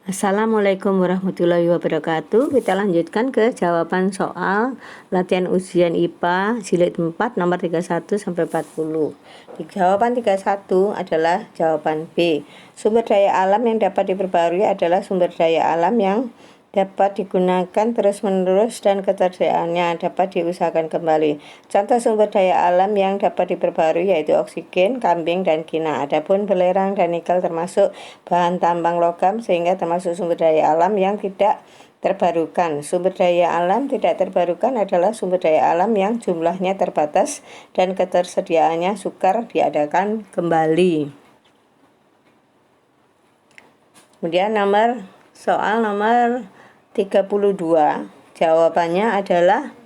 Assalamualaikum warahmatullahi wabarakatuh. Kita lanjutkan ke jawaban soal latihan ujian IPA jilid 4 nomor 31 sampai 40. Di jawaban 31 adalah jawaban B. Sumber daya alam yang dapat diperbarui adalah sumber daya alam yang dapat digunakan terus-menerus dan ketersediaannya dapat diusahakan kembali. Contoh sumber daya alam yang dapat diperbarui yaitu oksigen, kambing, dan kina. Adapun belerang dan nikel termasuk bahan tambang logam sehingga termasuk sumber daya alam yang tidak terbarukan. Sumber daya alam tidak terbarukan adalah sumber daya alam yang jumlahnya terbatas dan ketersediaannya sukar diadakan kembali. Kemudian soal nomor 32, jawabannya adalah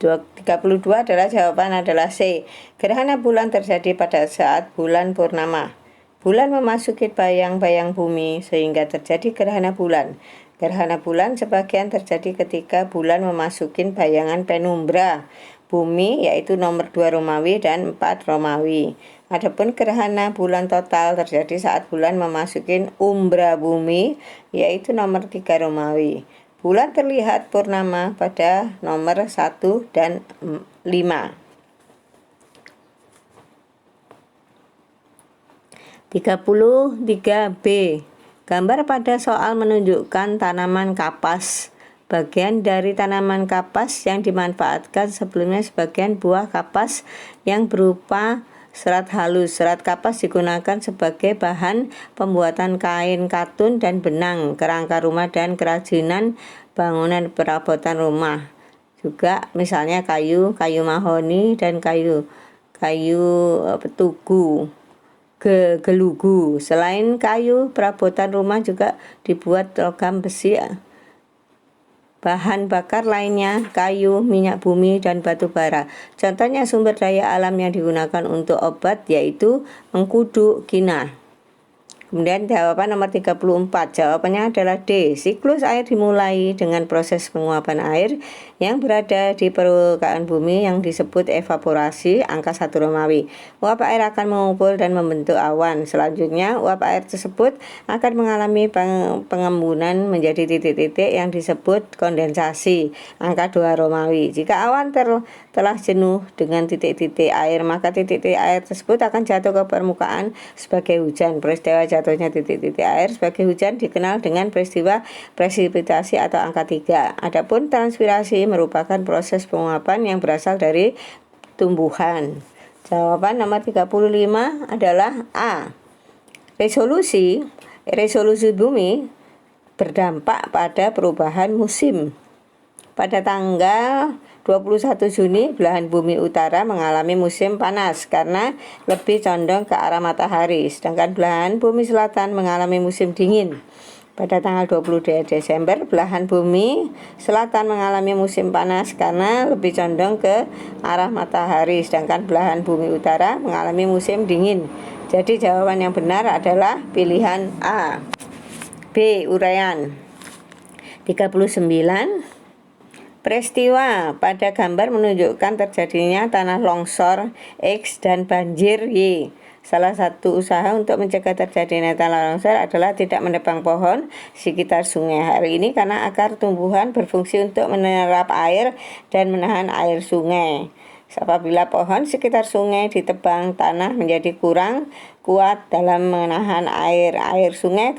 jawaban adalah C. Gerhana bulan terjadi pada saat bulan purnama. Bulan memasuki bayang-bayang bumi sehingga terjadi gerhana bulan. Gerhana bulan sebagian terjadi ketika bulan memasuki bayangan penumbra bumi yaitu nomor 2 Romawi dan 4 Romawi. Adapun gerhana bulan total terjadi saat bulan memasuki umbra bumi yaitu nomor 3 Romawi. Bulan terlihat purnama pada nomor 1 dan 5. 33B. Gambar pada soal menunjukkan tanaman kapas. Bagian dari tanaman kapas yang dimanfaatkan sebelumnya sebagian buah kapas yang berupa serat halus. Serat kapas digunakan sebagai bahan pembuatan kain katun dan benang, kerangka rumah dan kerajinan bangunan perabotan rumah. Juga misalnya kayu mahoni dan kayu tugu, gelugu. Selain kayu, perabotan rumah juga dibuat logam besi. Bahan bakar lainnya kayu, minyak bumi, dan batu bara. Contohnya sumber daya alam yang digunakan untuk obat yaitu mengkudu, kina. Kemudian jawaban nomor 34, jawabannya adalah D. Siklus air dimulai dengan proses penguapan air yang berada di permukaan bumi yang disebut evaporasi, angka 1 Romawi. Uap air akan mengumpul dan membentuk awan. Selanjutnya, uap air tersebut akan mengalami pengembunan menjadi titik-titik yang disebut kondensasi, angka 2 Romawi. Jika awan telah jenuh dengan titik-titik air, maka titik-titik air tersebut akan jatuh ke permukaan sebagai hujan. Peristiwa jatuhnya titik-titik air sebagai hujan dikenal dengan peristiwa presipitasi atau angka 3. Adapun transpirasi merupakan proses penguapan yang berasal dari tumbuhan. Jawaban nomor 35 adalah A. Resolusi bumi berdampak pada perubahan musim. Pada tanggal 21 Juni, belahan bumi utara mengalami musim panas karena lebih condong ke arah matahari, sedangkan belahan bumi selatan mengalami musim dingin. Pada tanggal 22 Desember, belahan bumi selatan mengalami musim panas karena lebih condong ke arah matahari, sedangkan belahan bumi utara mengalami musim dingin. Jadi jawaban yang benar adalah pilihan A. B. Uraian. 39. Peristiwa pada gambar menunjukkan terjadinya tanah longsor X dan banjir Y. Salah satu usaha untuk mencegah terjadinya tanah longsor adalah tidak menebang pohon sekitar sungai. Hal ini karena akar tumbuhan berfungsi untuk menyerap air dan menahan air sungai. Apabila pohon sekitar sungai ditebang, tanah menjadi kurang kuat dalam menahan air. Air sungai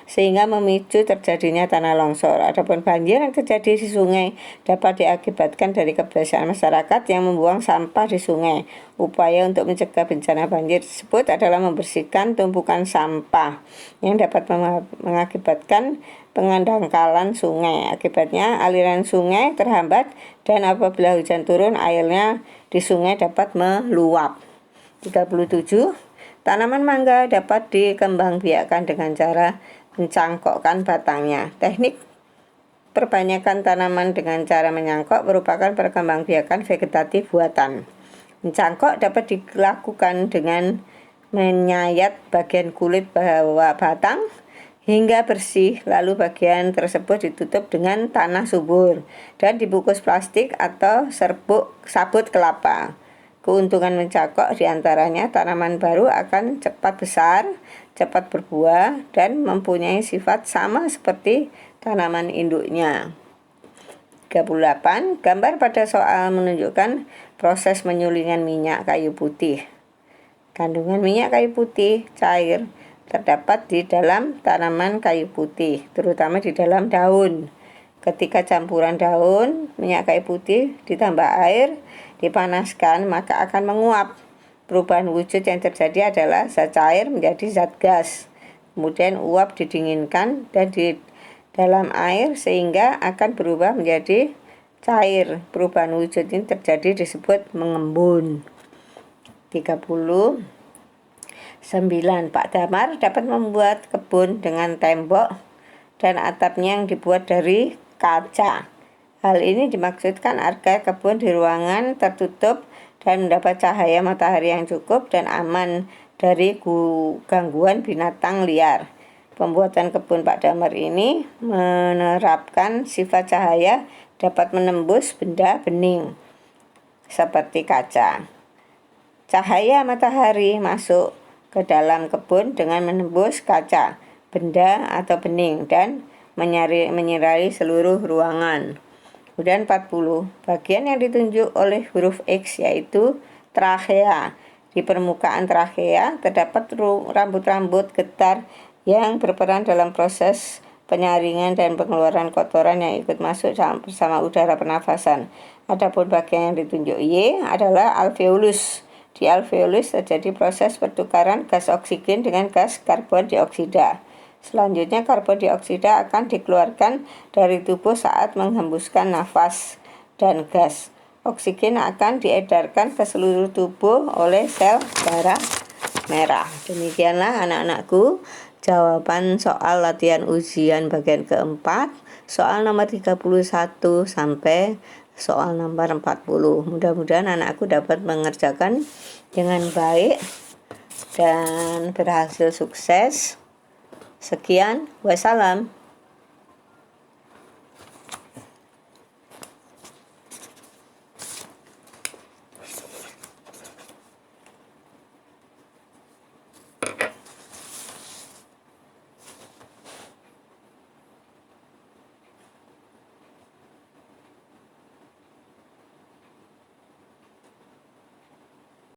sehingga memicu terjadinya tanah longsor. Adapun banjir yang terjadi di sungai dapat diakibatkan dari kebiasaan masyarakat yang membuang sampah di sungai. Upaya untuk mencegah bencana banjir tersebut adalah membersihkan tumpukan sampah yang dapat mengakibatkan pengandangkalan sungai. Akibatnya aliran sungai terhambat dan apabila hujan turun airnya di sungai dapat meluap. 37. Tanaman mangga dapat dikembangbiakkan dengan cara mencangkokkan batangnya. Teknik perbanyakan tanaman dengan cara menyangkok merupakan perkembangbiakan vegetatif buatan. Mencangkok dapat dilakukan dengan menyayat bagian kulit bawah batang hingga bersih, lalu bagian tersebut ditutup dengan tanah subur dan dibungkus plastik atau sabut kelapa. Keuntungan mencakok diantaranya tanaman baru akan cepat besar, cepat berbuah, dan mempunyai sifat sama seperti tanaman induknya. 38. Gambar pada soal menunjukkan proses penyulingan minyak kayu putih. Kandungan minyak kayu putih cair terdapat di dalam tanaman kayu putih, terutama di dalam daun. Ketika campuran daun, minyak kayu putih ditambah air, dipanaskan, maka akan menguap. Perubahan wujud yang terjadi adalah zat cair menjadi zat gas. Kemudian uap didinginkan dan di dalam air sehingga akan berubah menjadi cair. Perubahan wujud ini terjadi disebut mengembun. 39. Pak Damar dapat membuat kebun dengan tembok dan atapnya yang dibuat dari kaca. Hal ini dimaksudkan agar kebun di ruangan tertutup dan mendapat cahaya matahari yang cukup dan aman dari gangguan binatang liar. Pembuatan kebun Pak Damar ini menerapkan sifat cahaya dapat menembus benda bening seperti kaca. Cahaya matahari masuk ke dalam kebun dengan menembus kaca, benda atau bening dan menyinari seluruh ruangan. Kemudian 40. Bagian yang ditunjuk oleh huruf X yaitu trakea. Di permukaan trakea terdapat rambut-rambut getar yang berperan dalam proses penyaringan dan pengeluaran kotoran yang ikut masuk bersama udara pernafasan. Adapun bagian yang ditunjuk Y adalah alveolus. Di alveolus terjadi proses pertukaran gas oksigen dengan gas karbon dioksida. Selanjutnya karbon dioksida akan dikeluarkan dari tubuh saat menghembuskan nafas dan gas. Oksigen akan diedarkan ke seluruh tubuh oleh sel darah merah. Demikianlah anak-anakku jawaban soal latihan ujian bagian keempat, soal nomor 31 sampai soal nomor 40. Mudah-mudahan anakku dapat mengerjakan dengan baik dan berhasil sukses. Sekian, wassalam.